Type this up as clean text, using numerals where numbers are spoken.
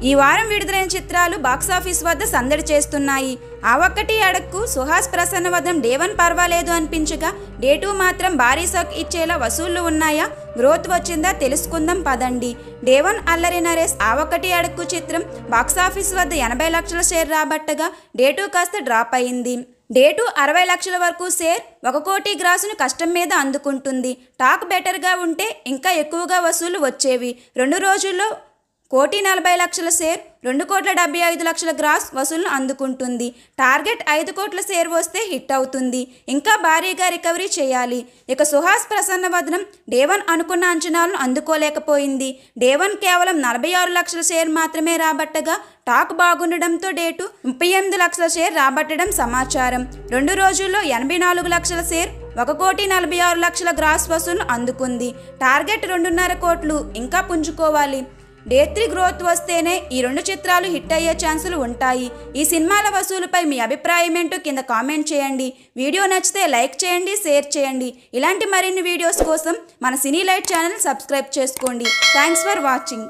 ఈ వారం విడుదలైన చిత్రాలు బాక్సాఫీస్ వద్ద సందడి చేస్తున్నాయి. ఆ ఒక్కటి అడక్కు సుహాస్ ప్రసన్న వదం డే 1 పర్వాలేదు అనిపించగా డే 2 మాత్రం భారీ షాక్ ఇచ్చేలా వసూళ్లు ఉన్నాయా, గ్రోత్ వచ్చిందా తెలుసుకుందాం పదండి. డే 1 అల్లరి నరేష్ ఆ ఒక్కటి అడక్కు చిత్రం బాక్సాఫీస్ వద్ద 80 లక్షల షేర్ రాబట్టగా డే 2 కాస్త డ్రాప్ అయింది. డే 2 60 లక్షల వరకు షేర్ 1 కోటి గ్రాసును కష్టం మీద అందుకుంటుంది. టాక్ బెటర్గా ఉంటే ఇంకా ఎక్కువగా వసూళ్లు వచ్చేవి. 2 రోజుల్లో 1,40,00,000 షేర్ 2,75,00,000 గ్రాస్ వసూళ్లను అందుకుంటుంది. టార్గెట్ 5 కోట్ల షేర్ వస్తే హిట్ అవుతుంది. ఇంకా భారీగా రికవరీ చేయాలి. ఇక సుహాస్ ప్రసన్న వదనం డే 1 అనుకున్న అంచనాలను అందుకోలేకపోయింది. డే 1 కేవలం 46 లక్షల షేర్ మాత్రమే రాబట్టగా టాక్ బాగుండడంతో డే 2 38 లక్షల షేర్ రాబట్టడం సమాచారం. 2 రోజుల్లో 84 లక్షల షేర్ 1,46,00,000 గ్రాస్ వసూలు అందుకుంది. టార్గెట్ 2.5 కోట్లు ఇంకా పుంజుకోవాలి. డే 3 గ్రోత్ వస్తేనే ఈ 2 చిత్రాలు హిట్ అయ్యే ఛాన్సులు ఉంటాయి. ఈ సినిమాల వసూలుపై మీ అభిప్రాయం ఏంటో కింద కామెంట్ చేయండి. వీడియో నచ్చితే లైక్ చేయండి, షేర్ చేయండి. ఇలాంటి మరిన్ని వీడియోస్ కోసం మన సినీ లైట్ ఛానల్ సబ్స్క్రైబ్ చేసుకోండి. Thanks for watching.